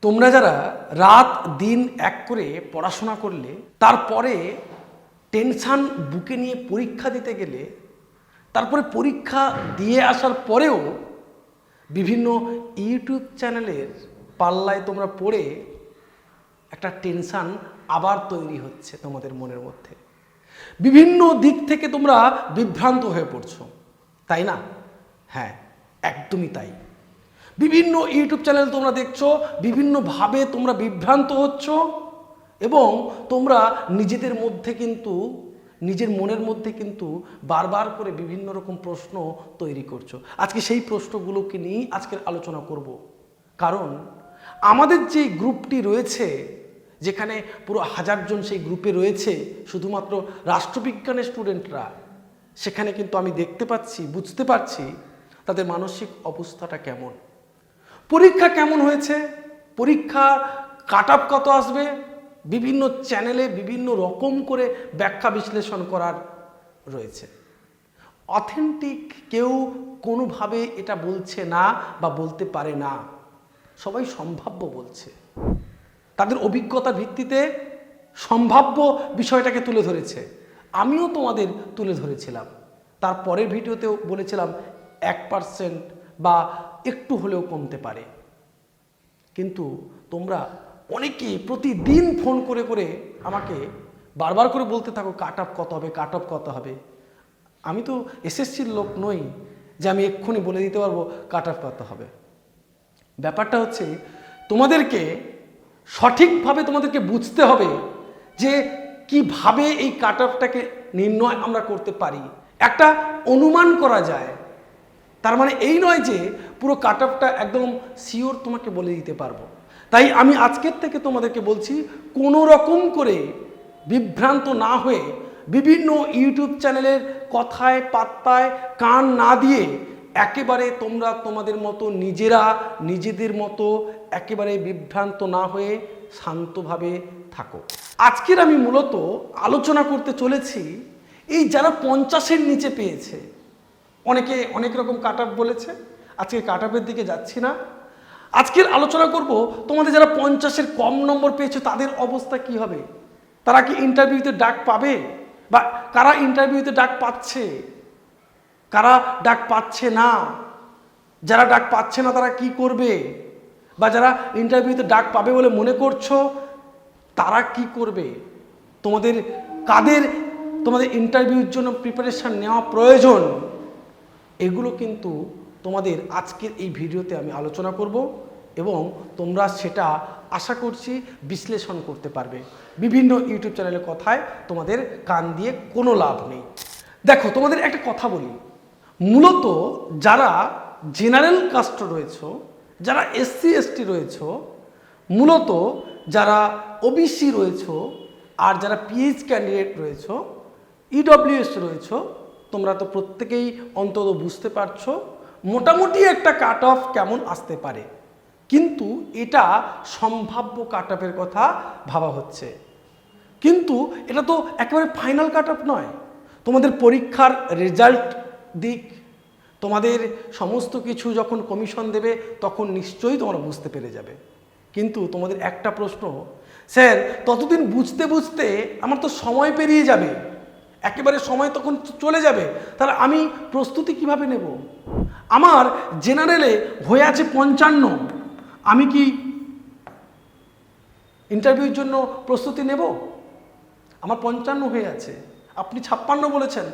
তোমরা যারা রাত দিন এক করে পড়াশোনা করলে, তারপরে টেনশান বুকে নিয়ে পরীক্ষা দিতে গেলে, তারপরে পরীক্ষা দিয়ে আসার পরেও বিভিন্ন ইউটিউব চ্যানেলের পাল্লায় তোমরা পড়ে একটা টেনশান আবার তৈরি হচ্ছে তোমাদের মনের মধ্যে। বিভিন্ন দিক থেকে তোমরা বিভ্রান্ত হয়ে পড়ছো, তাই না? হ্যাঁ, একদমই তাই। বিভিন্ন ইউটিউব চ্যানেল তোমরা দেখছো, বিভিন্নভাবে তোমরা বিভ্রান্ত হচ্ছ এবং তোমরা নিজেদের মধ্যে কিন্তু নিজের মনের মধ্যে কিন্তু বারবার করে বিভিন্ন রকম প্রশ্ন তৈরি করছো। আজকে সেই প্রশ্নগুলোকে নিয়েই আজকের আলোচনা করব। কারণ আমাদের যে গ্রুপটি রয়েছে, যেখানে পুরো 1000 জন সেই গ্রুপে রয়েছে শুধুমাত্র রাষ্ট্রবিজ্ঞানের স্টুডেন্টরা, সেখানে কিন্তু আমি দেখতে পাচ্ছি, বুঝতে পারছি তাদের মানসিক অবস্থাটা কেমন, পরীক্ষা কেমন হয়েছে, পরীক্ষা কাট অফ কত আসবে, বিভিন্ন চ্যানেলে বিভিন্ন রকম করে ব্যাখ্যা বিশ্লেষণ করার রয়েছে। অথেন্টিক কেউ কোনোভাবে এটা বলছে না বা বলতে পারে না, সবাই সম্ভাব্য বলছে। তাদের অভিজ্ঞতার ভিত্তিতে সম্ভাব্য বিষয়টাকে তুলে ধরেছে। আমিও তোমাদের তুলে ধরেছিলাম, তারপরের ভিডিওতেও বলেছিলাম 1% বা একটু হলেও কমতে পারে। কিন্তু তোমরা অনেকে প্রতিদিন ফোন করে করে আমাকে বারবার করে বলতে থাকো কাট অফ কত হবে, কাট অফ কত হবে। আমি তো এসএসসির লোক নই যে আমি এক্ষুনি বলে দিতে পারবো কাট অফ কত হবে। ব্যাপারটা হচ্ছে তোমাদেরকে সঠিকভাবে তোমাদেরকে বুঝতে হবে যে কিভাবে এই কাট অফটাকে নির্ণয় আমরা করতে পারি। একটা অনুমান করা যায়, তার মানে এই নয় যে পুরো কাট অফটা একদম শিওর তোমাকে বলে দিতে পারবো। তাই আমি আজকের থেকে তোমাদেরকে বলছি, কোনো রকম করে বিভ্রান্ত না হয়ে বিভিন্ন ইউটিউব চ্যানেলের কথায় পাত্তায় কান না দিয়ে একেবারে তোমরা তোমাদের মতো নিজেদের মতো একেবারে বিভ্রান্ত না হয়ে শান্তভাবে থাকো। আজকের আমি মূলত আলোচনা করতে চলেছি এই যারা 50-এর নিচে পেয়েছে। অনেকে অনেক রকম কাট অফ বলেছে, আজকে কাট অফের দিকে যাচ্ছি না। আজকের আলোচনা করব তোমাদের যারা 50-এর কম নম্বর পেয়েছে তাদের অবস্থা কি হবে, তারা কি ইন্টারভিউতে ডাক পাবে, বা কারা ইন্টারভিউতে ডাক পাচ্ছে, কারা ডাক পাচ্ছে না, যারা ডাক পাচ্ছে না তারা কি করবে, বা যারা ইন্টারভিউতে ডাক পাবে বলে মনে করছো তারা কি করবে, কাদের তোমাদের ইন্টারভিউর জন্য প্রিপারেশন নেওয়া প্রয়োজন, এগুলো কিন্তু তোমাদের আজকের এই ভিডিওতে আমি আলোচনা করব এবং তোমরা সেটা আশা করছি বিশ্লেষণ করতে পারবে। বিভিন্ন ইউটিউব চ্যানেলের কথায় তোমাদের কান দিয়ে কোনো লাভ নেই। দেখো, তোমাদের একটা কথা বলি, মূলত যারা জেনারেল কাস্ট রয়েছে, যারা এসসি এসটি রয়েছে, মূলত যারা ওবিসি রয়েছে, আর যারা পিএইচ ক্যান্ডিডেট রয়েছে, ইডব্লিউএস রয়েছে, তোমরা তো প্রত্যেকেই অন্তত বুঝতে পারছো মোটামুটি একটা কাট অফ কেমন আসতে পারে। কিন্তু এটা সম্ভাব্য কাট অফের কথা ভাবা হচ্ছে, কিন্তু এটা তো একেবারে ফাইনাল কাট অফ নয়। তোমাদের পরীক্ষার রেজাল্ট দিক, তোমাদের সমস্ত কিছু যখন কমিশন দেবে তখন নিশ্চয়ই তোমরা বুঝতে পেরে যাবে। কিন্তু তোমাদের একটা প্রশ্ন, স্যার ততদিন বুঝতে বুঝতে আমার তো সময় পেরিয়ে যাবে, একেবারে সময় তখন চলে যাবে, তাহলে আমি প্রস্তুতি কিভাবে নেব? আমার জেনারেলে হয়ে আছে 55, আমি কি ইন্টারভিউর জন্য প্রস্তুতি নেব? আমার 55 হয়ে আছে, আপনি 56 বলেছেন,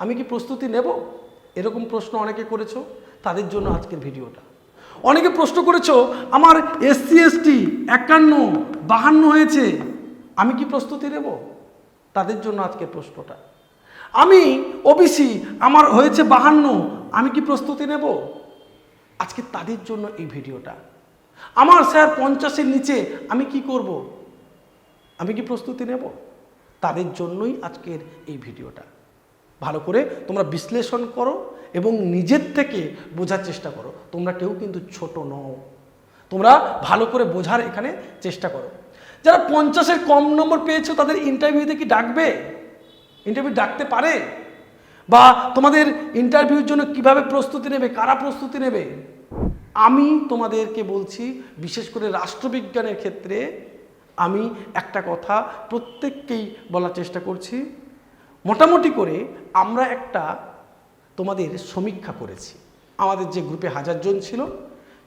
আমি কি প্রস্তুতি নেব? এরকম প্রশ্ন অনেকে করেছো, তাদের জন্য আজকের ভিডিওটা। অনেকে প্রশ্ন করেছো আমার এসসি এসটি 51, 52 হয়েছে, আমি কি প্রস্তুতি নেব? তাদের জন্য আজকের প্রশ্নটা। আমি ওবিসি, আমার হয়েছে 52, আমি কি প্রস্তুতি নেব? আজকে তাদের জন্য এই ভিডিওটা। আমার স্যার 50-এর নিচে, আমি কি করব? আমি কি প্রস্তুতি নেব? তাদের জন্যই আজকের এই ভিডিওটা। ভালো করে তোমরা বিশ্লেষণ করো এবং নিজের থেকে বোঝার চেষ্টা করো। তোমরা কেউ কিন্তু ছোট নও, তোমরা ভালো করে বোঝার এখানে চেষ্টা করো। যারা 50-এর কম নম্বর পেয়েছো তাদের ইন্টারভিউতে কি ডাকবে? ইন্টারভিউ ডাকতে পারে? বা তোমাদের ইন্টারভিউর জন্য কিভাবে প্রস্তুতি নেবে, কারা প্রস্তুতি নেবে? আমি তোমাদেরকে বলছি, বিশেষ করে রাষ্ট্রবিজ্ঞানের ক্ষেত্রে আমি একটা কথা প্রত্যেককেই বলার চেষ্টা করছি। মোটামুটি করে আমরা একটা তোমাদের সমীক্ষা করেছি। আমাদের যে গ্রুপে 1000 জন ছিল,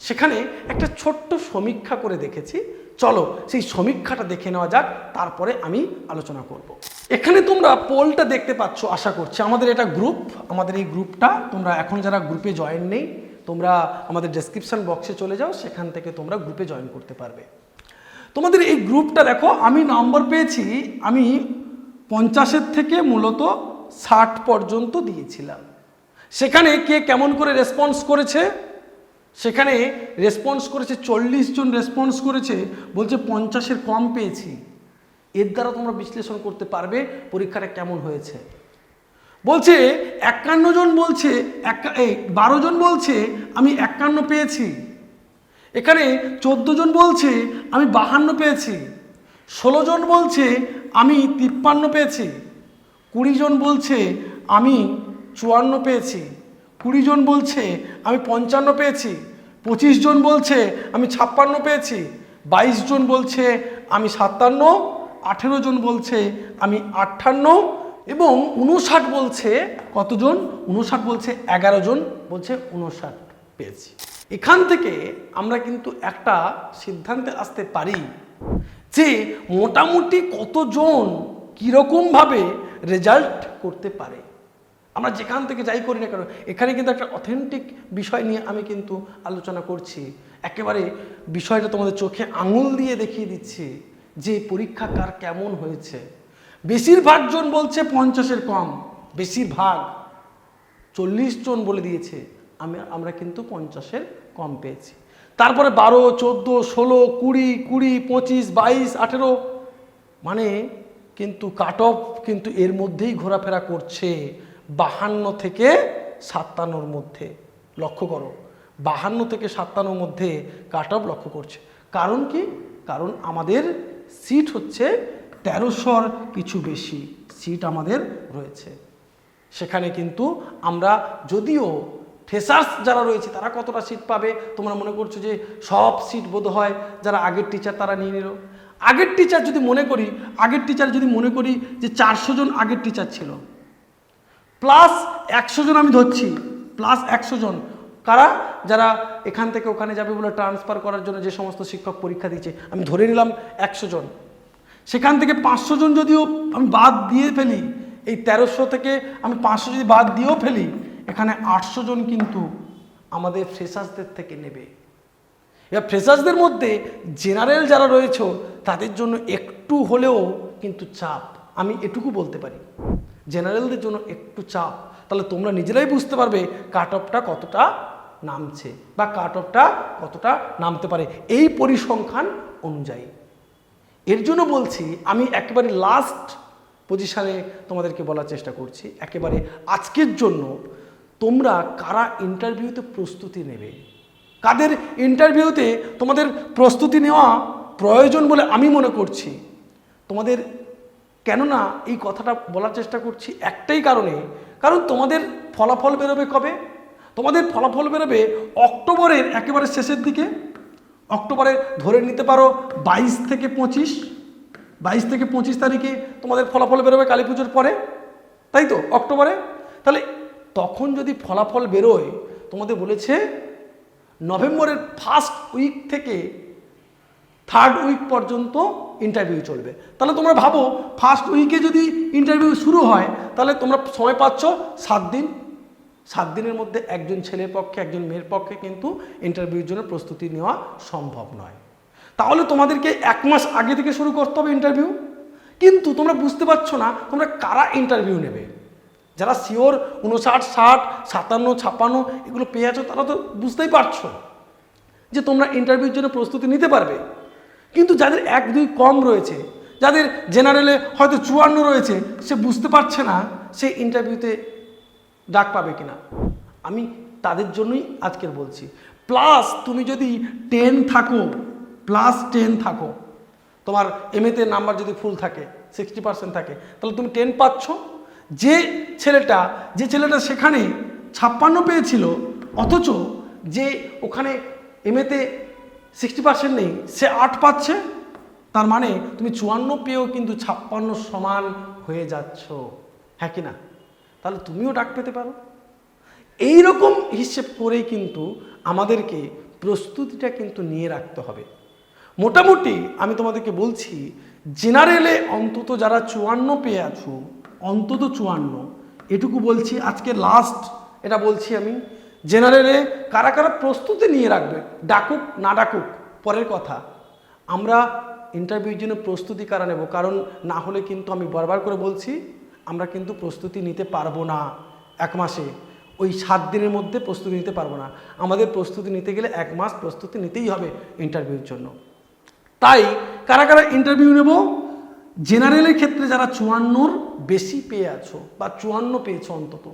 সেখানে একটা ছোট্ট সমীক্ষা করে দেখেছি। চলো সেই সমীক্ষাটা দেখে নেওয়া যাক, তারপরে আমি আলোচনা করব। এখানে তোমরা পোলটা দেখতে পাচ্ছ, আশা করছি। আমাদের এটা গ্রুপ, আমাদের এই গ্রুপটা তোমরা এখন যারা গ্রুপে জয়েন নেই, তোমরা আমাদের ডেসক্রিপশন বক্সে চলে যাও, সেখান থেকে তোমরা গ্রুপে জয়েন করতে পারবে। তোমাদের এই গ্রুপটা দেখো, আমি নম্বর পেয়েছি, আমি 50-এর থেকে মূলত 60 পর্যন্ত দিয়েছিলাম। সেখানে কে কেমন করে রেসপন্স করেছে, সেখানে রেসপন্স করেছে 40 জন রেসপন্স করেছে, বলছে 50-এর কম পেয়েছি। এর দ্বারা তোমরা বিশ্লেষণ করতে পারবে পরীক্ষাটা কেমন হয়েছে। বলছে 51 জন বলছে, 12 জন বলছে আমি 51 পেয়েছি। এখানে 14 জন বলছে আমি 52 পেয়েছি। 16 জন বলছে আমি 53 পেয়েছি। 20 জন বলছে আমি 54 পেয়েছি। 20 জন বলছে আমি 55 পেয়েছি। 25 জন বলছে আমি 56 পেয়েছি। 22 জন বলছে আমি 57। 18 জন বলছে আমি 58 এবং 59 বলছে, কতজন? 59 বলছে 11 জন বলছে 59 পেয়েছি। এখান থেকে আমরা কিন্তু একটা সিদ্ধান্তে আসতে পারি যে মোটামুটি কতজন কীরকমভাবে রেজাল্ট করতে পারে। আমরা যেখান থেকে যাই করি না কেন, এখানে কিন্তু একটা অথেন্টিক বিষয় নিয়ে আমি কিন্তু আলোচনা করছি। একেবারে বিষয়টা তোমাদের চোখে আঙুল দিয়ে দেখিয়ে দিচ্ছি যে পরীক্ষা কার কেমন হয়েছে। বেশিরভাগ জন বলছে 50-এর কম, বেশিরভাগ 40 জন বলে দিয়েছে আমরা কিন্তু 50-এর কম পেয়েছি। তারপরে 12, 14, 16, 20, 25, 22, 18 মানে কিন্তু কাট অফ কিন্তু এর মধ্যেই ঘোরাফেরা করছে, 52 থেকে 57-র মধ্যে। লক্ষ্য করো, 52 থেকে 57-র মধ্যে কাট অফ লক্ষ্য করছে। কারণ কি? কারণ আমাদের সিট হচ্ছে 1300-র কিছু বেশি সিট আমাদের রয়েছে। সেখানে কিন্তু আমরা, যদিও ফ্রেশার্স যারা রয়েছে তারা কতটা সিট পাবে তোমরা মনে করছো যে সব সিট বোধ হয় যারা আগের টিচার তারা নিয়ে নিল। আগের টিচার যদি মনে করি যে 400 জন আগের টিচার ছিল, প্লাস 100 জন আমি ধরছি, প্লাস 100 জন কারা, যারা এখান থেকে ওখানে যাবে বলে ট্রান্সফার করার জন্য যে সমস্ত শিক্ষক পরীক্ষা দিচ্ছে, আমি ধরে নিলাম 100 জন। সেখান থেকে 500 জন যদিও আমি বাদ দিয়ে ফেলি, এই 1300 থেকে আমি 500 যদি বাদ দিয়েও ফেলি, এখানে 800 জন কিন্তু আমাদের ফ্রেশার্সদের থেকে নেবে। এবার ফ্রেশার্সদের মধ্যে জেনারেল যারা রয়েছে তাদের জন্য একটু হলেও কিন্তু চাপ, আমি এটুকু বলতে পারি, জেনারেলদের জন্য একটু চাপ। তাহলে তোমরা নিজেরাই বুঝতে পারবে কাট অফটা কতটা নামছে বা কাট অফটা কতটা নামতে পারে এই পরিসংখ্যান অনুযায়ী। এর জন্য বলছি, আমি একেবারে লাস্ট পজিশানে তোমাদেরকে বলার চেষ্টা করছি, একেবারে আজকের জন্য তোমরা কারা ইন্টারভিউতে প্রস্তুতি নেবে, কাদের ইন্টারভিউতে তোমাদের প্রস্তুতি নেওয়া প্রয়োজন বলে আমি মনে করছি তোমাদের। কেননা এই কথাটা বলার চেষ্টা করছি একটাই কারণে, কারণ তোমাদের ফলাফল বেরোবে কবে? তোমাদের ফলাফল বেরোবে অক্টোবরের একেবারে শেষের দিকে। অক্টোবরে ধরে নিতে পারো 22 থেকে 25 তারিখে তোমাদের ফলাফল বেরোবে, কালী পুজোর পরে, তাই তো? অক্টোবরে। তাহলে তখন যদি ফলাফল বেরোয়, তোমাদের বলেছে নভেম্বরের ফার্স্ট উইক থেকে 3rd উইক পর্যন্ত ইন্টারভিউ চলবে। তাহলে তোমরা ভাবো, ফার্স্ট উইকে যদি ইন্টারভিউ শুরু হয়, তাহলে তোমরা সময় পাচ্ছ 7 দিন। 7 দিনের মধ্যে একজন ছেলের পক্ষে একজন মেয়ের পক্ষে কিন্তু ইন্টারভিউর জন্য প্রস্তুতি নেওয়া সম্ভব নয়। তাহলে তোমাদেরকে 1 মাস আগে থেকে শুরু করতে হবে ইন্টারভিউ। কিন্তু তোমরা বুঝতে পারছো না তোমরা কারা ইন্টারভিউ নেবে। যারা শিওর 59, 60, 57, 56 এগুলো পেয়ে আছো, তারা তো বুঝতেই পারছো যে তোমরা ইন্টারভিউর জন্য প্রস্তুতি নিতে পারবে। কিন্তু যাদের 1, 2 কম রয়েছে, যাদের জেনারেলে হয়তো 54 রয়েছে, সে বুঝতে পারছে না সে ইন্টারভিউতে ডাক পাবে কিনা। আমি তাদের জন্যই আজকের বলছি। প্লাস তুমি যদি 10 থাকো, তোমার এমএতে নাম্বার যদি ফুল থাকে, 60% থাকে, তাহলে তুমি 10 পাচ্ছ। যে ছেলেটা সেখানে 56 পেয়েছিল, অথচ যে ওখানে এমএতে 60% নেই, সে 8 পাচ্ছে, তার মানে তুমি 54 পেয়েও কিন্তু 56 সমান হয়ে যাচ্ছ, হ্যাঁ কি না? তাহলে তুমিও ডাক পেতে পারো। এই রকম হিসেব করেই কিন্তু আমাদেরকে প্রস্তুতিটা কিন্তু নিয়ে রাখতে হবে। মোটামুটি আমি তোমাদেরকে বলছি, জেনারেলে অন্তত যারা 54 পেয়ে আছো, অন্তত 54, এটুকু বলছি, আজকে লাস্ট এটা বলছি আমি। জেনারেলে কারা কারা প্রস্তুতি নিয়ে রাখবে, ডাকুক না ডাকুক পরের কথা, আমরা ইন্টারভিউর জন্য প্রস্তুতি কারা নেব, কারণ না হলে কিন্তু আমি বারবার করে বলছি, আমরা কিন্তু প্রস্তুতি নিতে পারবো না। 1 মাসে ওই 7 দিনের মধ্যে প্রস্তুতি নিতে পারবো না। আমাদের প্রস্তুতি নিতে গেলে 1 মাস প্রস্তুতি নিতেই হবে ইন্টারভিউর জন্য। তাই কারা কারা ইন্টারভিউ নেব, জেনারেলের ক্ষেত্রে যারা 54 বেশি পেয়ে আছো বা 54 পেয়েছো, অন্তত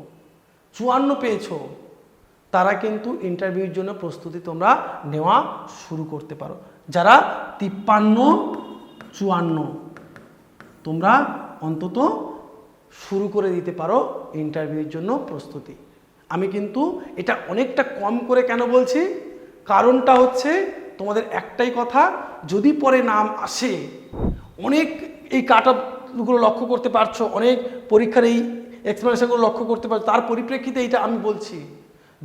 54 পেয়েছো, তারা কিন্তু ইন্টারভিউর জন্য প্রস্তুতি তোমরা নেওয়া শুরু করতে পারো। যারা 53, 54 তোমরা অন্তত শুরু করে দিতে পারো ইন্টারভিউর জন্য প্রস্তুতি। আমি কিন্তু এটা অনেকটা কম করে কেন বলছি, কারণটা হচ্ছে তোমাদের একটাই কথা, যদি পরে নাম আসে, অনেক এই কাট অফগুলো লক্ষ্য করতে পারছো, অনেক পরীক্ষার এই এক্সপ্লেনেশনগুলো লক্ষ্য করতে পারছো, তার পরিপ্রেক্ষিতে এটা আমি বলছি,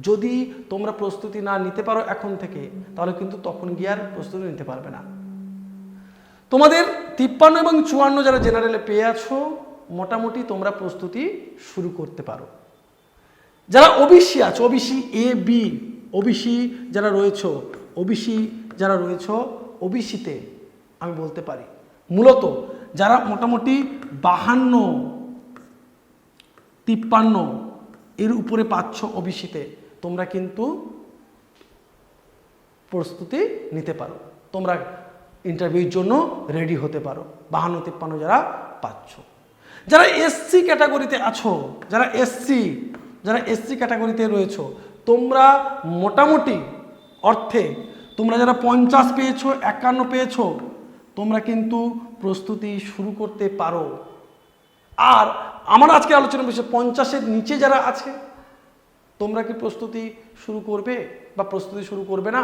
যদি তোমরা প্রস্তুতি না নিতে পারো এখন থেকে, তাহলে কিন্তু তখন গিয়ে আর প্রস্তুতি নিতে পারবে না। তোমাদের 53 এবং 54 যারা জেনারেলে পেয়ে আছো, মোটামুটি তোমরা প্রস্তুতি শুরু করতে পারো। যারা ওবিসি আছো, ওবিসি এ বি, ওবিসি যারা রয়েছো, ওবিসি যারা রয়েছো, ওবিসিতে আমি বলতে পারি মূলত যারা মোটামুটি 52, 53 এর উপরে পাচ্ছ ওবিসিতে, তোমরা কিন্তু প্রস্তুতি নিতে পারো, তোমরা ইন্টারভিউর জন্য রেডি হতে পারো 52, 53 যারা পাচ্ছ। যারা এসসি ক্যাটাগরিতে আছো, যারা এসসি ক্যাটাগরিতে রয়েছো, তোমরা মোটামুটি অর্থে তোমরা যারা 50 পেয়েছো, 51 পেয়েছো, তোমরা কিন্তু প্রস্তুতি শুরু করতে পারো। আর আমার আজকে আলোচনা বিষয় 50-এর নিচে যারা আছে, তোমরা কি প্রস্তুতি শুরু করবে বা প্রস্তুতি শুরু করবে না?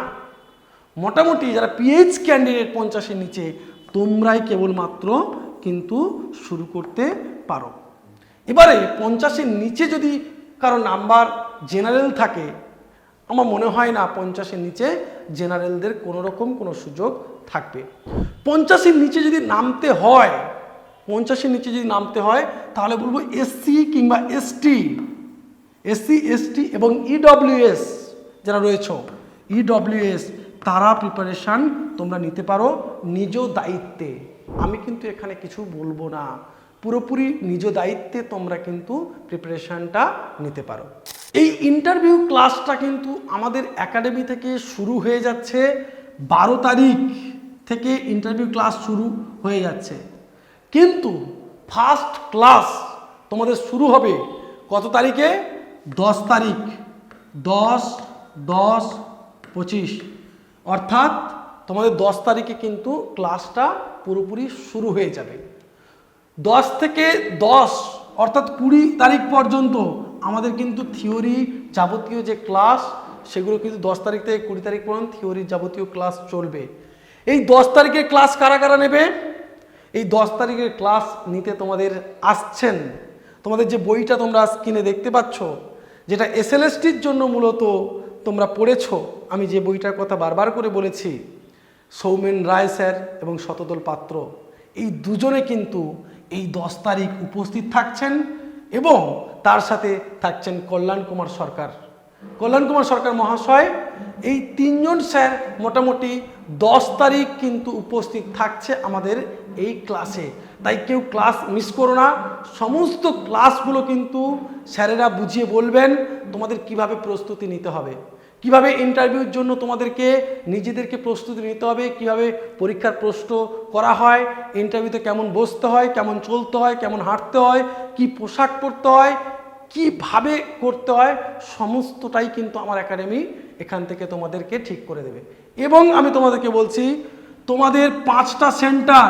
মোটামুটি যারা পিএইচ ক্যান্ডিডেট 50-এর নিচে, তোমরাই কেবলমাত্র কিন্তু শুরু করতে পারো। এবারে 50-এর নিচে যদি কারো নাম্বার জেনারেল থাকে, আমার মনে হয় না 50-এর নিচে জেনারেলদের কোনো রকম কোনো সুযোগ থাকবে। 50-এর নিচে যদি নামতে হয়, 50-এর নিচে যদি নামতে হয়, তাহলে বলবো এসসি কিংবা এসটি, এসসি এসটি এবং ইডব্লিউএস যারা রয়েছে, ইডব্লিউএস, তারা প্রিপারেশান তোমরা নিতে পারো নিজ দায়িত্বে। আমি কিন্তু এখানে কিছু বলবো না, পুরোপুরি নিজ দায়িত্বে তোমরা কিন্তু প্রিপারেশানটা নিতে পারো। এই ইন্টারভিউ ক্লাসটা কিন্তু আমাদের একাডেমি থেকে শুরু হয়ে যাচ্ছে, 12 তারিখ থেকে ইন্টারভিউ ক্লাস শুরু হয়ে যাচ্ছে, কিন্তু ফার্স্ট ক্লাস তোমাদের শুরু হবে কত তারিখে? 10 তারিখ, 10-10-25, অর্থাৎ তোমাদের 10 তারিখে কিন্তু ক্লাসটা পুরোপুরি শুরু হয়ে যাবে। 10 থেকে 10 অর্থাৎ 20 তারিখ পর্যন্ত আমাদের কিন্তু থিওরি যাবতীয় যে ক্লাস, সেগুলো কিন্তু 10 তারিখ থেকে 20 তারিখ পর্যন্ত থিওরির যাবতীয় ক্লাস চলবে। এই 10 তারিখের ক্লাস কারা কারা নেবে? এই 10 তারিখের ক্লাস নিতে তোমাদের আসছেন, তোমাদের যে বইটা তোমরা স্ক্রিনে দেখতে পাচ্ছ, যেটা এসএলএসটির জন্য মূলত তোমরা পড়েছো, আমি যে বইটার কথা বারবার করে বলেছি, সৌমেন রায় স্যার এবং শতদল পাত্র, এই দুজনে কিন্তু এই 10 তারিখ উপস্থিত থাকছেন এবং তার সাথে থাকছেন কল্যাণ কুমার সরকার মহাশয়। এই 3 জন স্যার মোটামুটি 10 তারিখ কিন্তু উপস্থিত থাকছে আমাদের এই ক্লাসে। তাই কেউ ক্লাস মিস করো না, সমস্ত ক্লাসগুলো কিন্তু স্যারেরা বুঝিয়ে বলবেন তোমাদের কিভাবে প্রস্তুতি নিতে হবে, কিভাবে ইন্টারভিউর জন্য তোমাদেরকে নিজেদেরকে প্রস্তুতি নিতে হবে, কিভাবে পরীক্ষার প্রশ্ন করা হয়, ইন্টারভিউতে কেমন বসতে হয়, কেমন চলতে হয়, কেমন হাঁটতে হয়, কি পোশাক পরতে হয়, কিভাবে করতে হয়, সমস্তটাই কিন্তু আমার একাডেমি এখান থেকে তোমাদেরকে ঠিক করে দেবে। এবং আমি তোমাদেরকে বলছি, তোমাদের 5টা সেন্টার,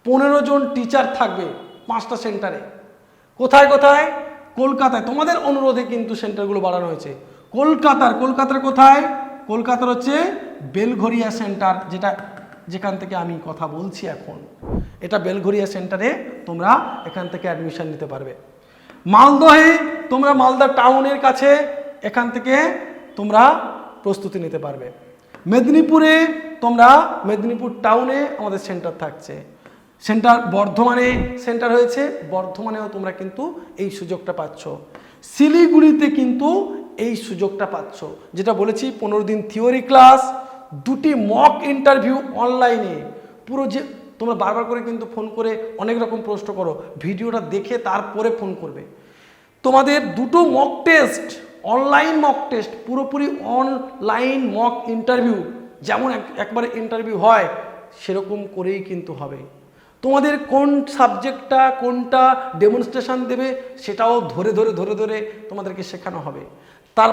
15 জন টিচার থাকবে 5টা সেন্টারে। কোথায় কোথায়? কলকাতায়। তোমাদের অনুরোধে কিন্তু সেন্টারগুলো বাড়ানো হয়েছে। কলকাতার কোথায়? কলকাতার হচ্ছে বেলঘরিয়া সেন্টার, যেখান থেকে আমি কথা বলছি এখন, এটা বেলঘরিয়া সেন্টারে তোমরা এখান থেকে অ্যাডমিশন নিতে পারবে। মালদহে তোমরা মালদা টাউনের কাছে এখান থেকে তোমরা প্রস্তুতি নিতে পারবে। মেদিনীপুরে তোমরা মেদিনীপুর টাউনে আমাদের সেন্টার থাকছে। সেন্টার বর্ধমানে সেন্টার হয়েছে, বর্ধমানেও তোমরা কিন্তু এই সুযোগটা পাচ্ছ। শিলিগুড়িতে কিন্তু এই সুযোগটা পাচ্ছ, যেটা বলেছি 15 দিন থিওরি ক্লাস, 2টি মক ইন্টারভিউ অনলাইনে। পুরো যে তোমরা বারবার করে কিন্তু ফোন করে অনেক রকম প্রশ্ন করো, ভিডিওটা দেখে তারপরে ফোন করবে। তোমাদের 2টো mock test, online mock test, পুরোপুরি অনলাইন মক ইন্টারভিউ, যেমন একবারে ইন্টারভিউ হয় সেরকম করেই কিন্তু হবে। তোমাদের কোন সাবজেক্টটা কোনটা ডেমনস্ট্রেশন দেবে সেটাও ধরে ধরে তোমাদেরকে শেখানো হবে। তার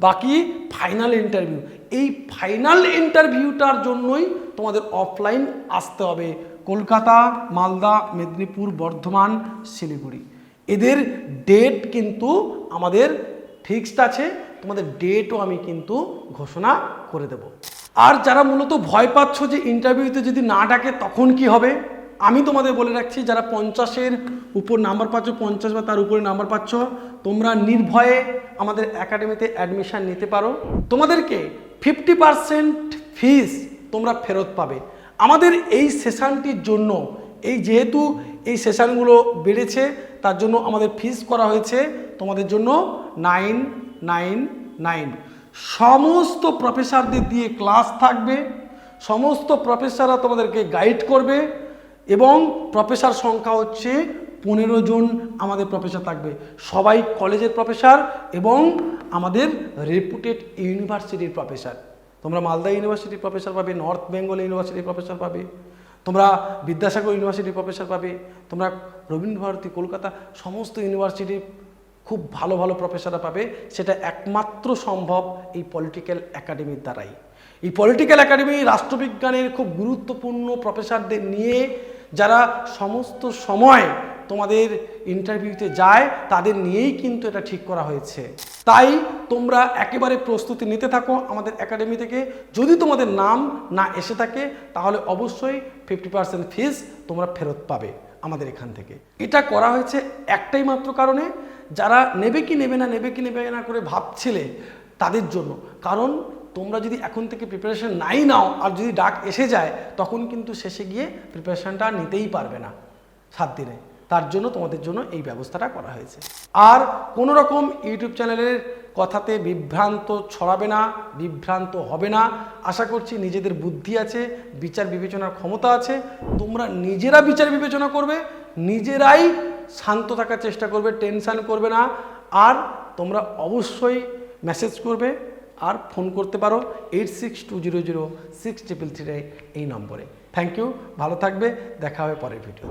বাকি ফাইনাল ইন্টারভিউ, এই ফাইনাল ইন্টারভিউটার জন্যই তোমাদের অফলাইন আসতে হবে। কলকাতা, মালদা, মেদিনীপুর, বর্ধমান, শিলিগুড়ি, এদের ডেট কিন্তু আমাদের ফিক্সড আছে। তোমাদের ডেটও আমি কিন্তু ঘোষণা করে দেব। আর যারা মূলত ভয় পাচ্ছ যে ইন্টারভিউতে যদি না ডাকে তখন কি হবে, আমি তোমাদের বলে রাখছি, যারা 50-এর উপর নাম্বার পাচ্ছ, 50 বা তার উপরে নাম্বার পাচ্ছ, তোমরা নির্ভয়ে আমাদের একাডেমিতে অ্যাডমিশান নিতে পারো। তোমাদেরকে 50% ফিস তোমরা ফেরত পাবে আমাদের এই সেশনটির জন্য। যেহেতু এই সেশনগুলো বেড়েছে, তার জন্য আমাদের ফিস করা হয়েছে তোমাদের জন্য 999। সমস্ত প্রফেসরদের দিয়ে ক্লাস থাকবে, সমস্ত প্রফেসররা তোমাদেরকে গাইড করবে, এবং প্রফেসর সংখ্যা হচ্ছে 15 জন আমাদের প্রফেসর থাকবে। সবাই কলেজের প্রফেসর এবং আমাদের রেপুটেড ইউনিভার্সিটির প্রফেসর। তোমরা মালদা ইউনিভার্সিটির প্রফেসর পাবে, নর্থ বেঙ্গল ইউনিভার্সিটির প্রফেসর পাবে, তোমরা বিদ্যাসাগর ইউনিভার্সিটির প্রফেসর পাবে, তোমরা রবীন্দ্রভারতী, কলকাতা, সমস্ত ইউনিভার্সিটির খুব ভালো ভালো প্রফেসররা পাবে। সেটা একমাত্র সম্ভব এই পলিটিক্যাল একাডেমির দ্বারাই। এই পলিটিক্যাল একাডেমি রাষ্ট্রবিজ্ঞানের খুব গুরুত্বপূর্ণ প্রফেসরদের নিয়ে, যারা সমস্ত সময় তোমাদের ইন্টারভিউতে যায়, তাদের নিয়েই কিন্তু এটা ঠিক করা হয়েছে। তাই তোমরা একেবারে প্রস্তুতি নিতে থাকো আমাদের একাডেমি থেকে। যদি তোমাদের নাম না এসে থাকে তাহলে অবশ্যই 50% ফিস তোমরা ফেরত পাবে আমাদের এখান থেকে। এটা করা হয়েছে একটাই মাত্র কারণে, যারা নেবে কি নেবে না করে ভাবছিলে তাদের জন্য। কারণ তোমরা যদি এখন থেকে প্রিপারেশন নাই নাও, আর যদি ডাক এসে যায়, তখন কিন্তু শেষে গিয়ে প্রিপারেশনটা নিতেই পারবে না 7 দিনে। তার জন্য তোমাদের জন্য এই ব্যবস্থাটা করা হয়েছে। আর কোনো রকম ইউটিউব চ্যানেলের কথাতে বিভ্রান্ত ছড়াবে না, বিভ্রান্ত হবে না। আশা করছি নিজেদের বুদ্ধি আছে, বিচার বিবেচনার ক্ষমতা আছে, তোমরা নিজেরা বিচার বিবেচনা করবে, নিজেরাই শান্ত থাকার চেষ্টা করবে, টেনশন করবে না। আর তোমরা অবশ্যই মেসেজ করবে আর ফোন করতে পারো 86200633 এই নম্বরে। থ্যাংক ইউ, ভালো থাকবে, দেখা হবে পরের ভিডিও।